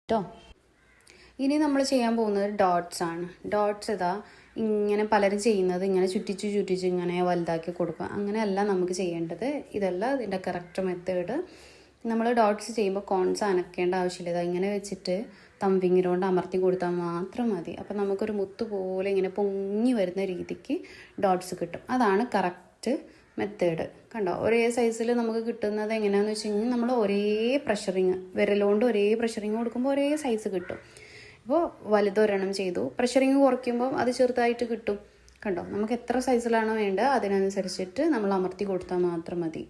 കേട്ടോ. ഇനി നമ്മൾ ചെയ്യാൻ പോകുന്നത് ഡോട്ട്സ് ആണ്. ഡോട്ട്സ് ഇതാ ഇങ്ങനെ പലരും ചെയ്യുന്നത് ഇങ്ങനെ ചുറ്റിച്ച് ഇങ്ങനെ വലുതാക്കി കൊടുക്കുക. അങ്ങനെയല്ല നമുക്ക് ചെയ്യേണ്ടത്. ഇതല്ല ഇതിൻ്റെ കറക്റ്റ് മെത്തേഡ്. നമ്മൾ ഡോട്ട്സ് ചെയ്യുമ്പോൾ കോൺസ് അനക്കേണ്ട ആവശ്യമില്ല. ഇതാ ഇങ്ങനെ വെച്ചിട്ട് തമ്പിങ്ങിലോണ്ട് അമർത്തി കൊടുത്താൽ മാത്രം മതി. അപ്പം നമുക്കൊരു മുത്ത് പോലെ ഇങ്ങനെ പൊങ്ങി വരുന്ന രീതിക്ക് ഡോട്ട്സ് കിട്ടും. അതാണ് കറക്റ്റ് മെത്തേഡ്. കണ്ടോ, ഒരേ സൈസിൽ നമുക്ക് കിട്ടുന്നത് എങ്ങനെയാണെന്ന് വെച്ച് കഴിഞ്ഞാൽ നമ്മൾ ഒരേ പ്രഷറിങ് വിരലുകൊണ്ട് ഒരേ പ്രഷറിങ് കൊടുക്കുമ്പോൾ ഒരേ സൈസ് കിട്ടും. ഇപ്പോൾ വലുതൊരെണ്ണം ചെയ്തു, പ്രഷറിങ് കുറയ്ക്കുമ്പോൾ അത് ചെറുതായിട്ട് കിട്ടും. കണ്ടോ, നമുക്ക് എത്ര സൈസിലാണോ വേണ്ടത് അതിനനുസരിച്ചിട്ട് നമ്മൾ അമർത്തി കൊടുത്താൽ മാത്രം മതി.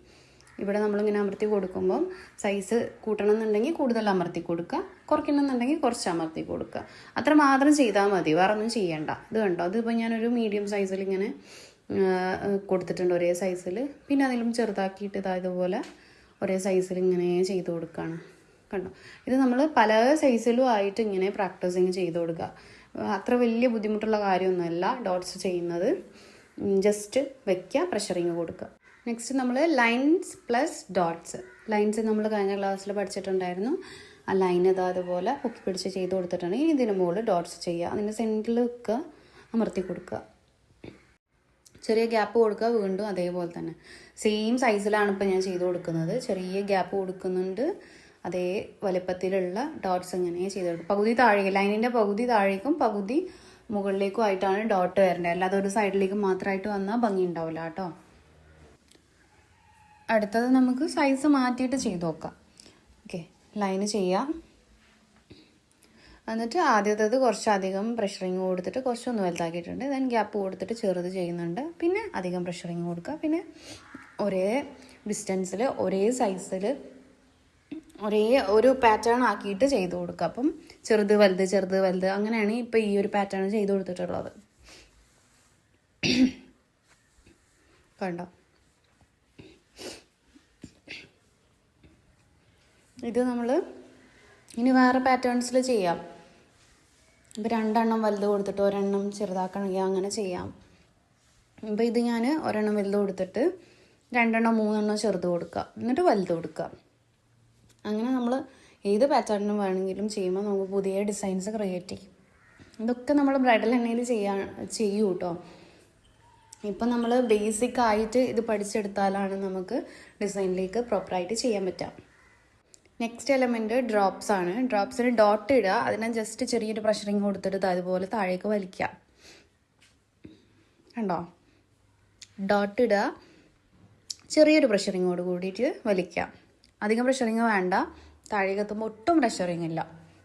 ഇവിടെ നമ്മളിങ്ങനെ അമർത്തി കൊടുക്കുമ്പം സൈസ് കൂട്ടണം എന്നുണ്ടെങ്കിൽ കൂടുതൽ അമർത്തി കൊടുക്കുക, കുറയ്ക്കണം എന്നുണ്ടെങ്കിൽ കുറച്ച് അമർത്തി കൊടുക്കുക. അത്ര മാത്രം ചെയ്താൽ മതി, വേറെ ഒന്നും ചെയ്യണ്ട. ഇത് കണ്ടോ, അതിപ്പോൾ ഞാനൊരു മീഡിയം സൈസിൽ ഇങ്ങനെ കൊടുത്തിട്ടുണ്ട്, ഒരേ സൈസിൽ. പിന്നെ അതിലും ചെറുതാക്കിയിട്ട് ഇതുപോലെ ഒരേ സൈസിൽ ഇങ്ങനെ ചെയ്ത് കൊടുക്കുകയാണ്. കണ്ടോ, ഇത് നമ്മൾ പല സൈസിലും ആയിട്ട് ഇങ്ങനെ പ്രാക്ടീസിങ് ചെയ്ത് കൊടുക്കുക. അത്ര വലിയ ബുദ്ധിമുട്ടുള്ള കാര്യമൊന്നുമല്ല ഡോട്ട്സ് ചെയ്യുന്നത്. ജസ്റ്റ് വയ്ക്കുക, പ്രഷറിങ് കൊടുക്കുക. നെക്സ്റ്റ് നമ്മൾ ലൈൻസ് പ്ലസ് ഡോട്ട്സ്. ലൈൻസ് നമ്മൾ കഴിഞ്ഞ ക്ലാസ്സിൽ പഠിച്ചിട്ടുണ്ടായിരുന്നു. ആ ലൈൻ അതുപോലെ പൊക്കി പിടിച്ച് ചെയ്ത് കൊടുത്തിട്ടുണ്ട്. ഇനി ഇതിന് മുകളിൽ ഡോട്ട്സ് ചെയ്യുക. അതിൻ്റെ സെൻറ്ററിൽ വെക്കുക, അമർത്തി കൊടുക്കുക, ചെറിയ ഗ്യാപ്പ് കൊടുക്കുക. വീണ്ടും അതേപോലെ തന്നെ സെയിം സൈസിലാണ് ഇപ്പോൾ ഞാൻ ചെയ്ത് കൊടുക്കുന്നത്. ചെറിയ ഗ്യാപ്പ് കൊടുക്കുന്നുണ്ട്. അതേ വലുപ്പത്തിലുള്ള ഡോട്ട്സ് ഇങ്ങനെ ചെയ്ത് കൊടുക്കും. പകുതി താഴേക്ക്, ലൈനിൻ്റെ പകുതി താഴേക്കും പകുതി മുകളിലേക്കും ആയിട്ടാണ് ഡോട്ട് വരേണ്ടത്. അല്ലാതെ ഒരു സൈഡിലേക്ക് മാത്രമായിട്ട് വന്നാൽ ഭംഗി ഉണ്ടാവില്ല കേട്ടോ. അടുത്തത് നമുക്ക് സൈസ് മാറ്റിയിട്ട് ചെയ്ത് നോക്കാം. ഓക്കെ, ലൈന് ചെയ്യാം. എന്നിട്ട് ആദ്യത്തേത് കുറച്ചധികം പ്രഷറിങ് കൊടുത്തിട്ട് കുറച്ചൊന്ന് വലുതാക്കിയിട്ടുണ്ട്. ദെൻ ഗ്യാപ്പ് കൊടുത്തിട്ട് ചെറുത് ചെയ്യുന്നുണ്ട്. പിന്നെ അധികം പ്രഷറിങ് കൊടുക്കുക. പിന്നെ ഒരേ ഡിസ്റ്റൻസിൽ ഒരേ സൈസിൽ ഒരേ ഒരു പാറ്റേൺ ആക്കിയിട്ട് ചെയ്ത് കൊടുക്കുക. അപ്പം ചെറുത് വലുത് അങ്ങനെയാണ് ഇപ്പോൾ ഈ ഒരു പാറ്റേൺ ചെയ്ത് കൊടുത്തിട്ടുള്ളത്. കണ്ടോ, ഇത് നമ്മൾ ഇനി വേറെ പാറ്റേൺസിൽ ചെയ്യാം. ഇപ്പോൾ 2 എണ്ണം വലുത് കൊടുത്തിട്ട് ഒരെണ്ണം ചെറുതാക്കണമെങ്കിൽ അങ്ങനെ ചെയ്യാം. ഇപ്പോൾ ഇത് ഞാൻ ഒരെണ്ണം വലുത് കൊടുത്തിട്ട് 2 എണ്ണം 3 എണ്ണം ചെറുത് കൊടുക്കുക, എന്നിട്ട് വലുത് കൊടുക്കുക. അങ്ങനെ നമ്മൾ ഏത് പാറ്റേണിനും വേണമെങ്കിലും ചെയ്യുമ്പോൾ നമുക്ക് പുതിയ ഡിസൈൻസ് ക്രിയേറ്റ് ചെയ്യും. ഇതൊക്കെ നമ്മൾ ബ്രൈഡൽ എണ്ണയിൽ ചെയ്യൂ കേട്ടോ. ഇപ്പം നമ്മൾ ബേസിക് ആയിട്ട് ഇത് പഠിച്ചെടുത്താലാണ് നമുക്ക് ഡിസൈനിലേക്ക് പ്രോപ്പറായിട്ട് ചെയ്യാൻ പറ്റുക. നെക്സ്റ്റ് എലമെൻറ്റ് ഡ്രോപ്സ് ആണ്. ഡ്രോപ്സിന് ഡോട്ട് ഇടുക, അതിനെ ജസ്റ്റ് ചെറിയൊരു പ്രഷറിങ് കൊടുത്തിട്ട് അതുപോലെ താഴേക്ക് വലിക്കുക. കണ്ടോ, ഡോട്ട് ഇടുക, ചെറിയൊരു പ്രഷറിങ്ങോട് കൂടിയിട്ട് വലിക്കുക. അധികം പ്രഷറിങ് വേണ്ട, താഴേക്ക് എത്തുമ്പോൾ ഒട്ടും പ്രഷറിങ് ഇല്ല.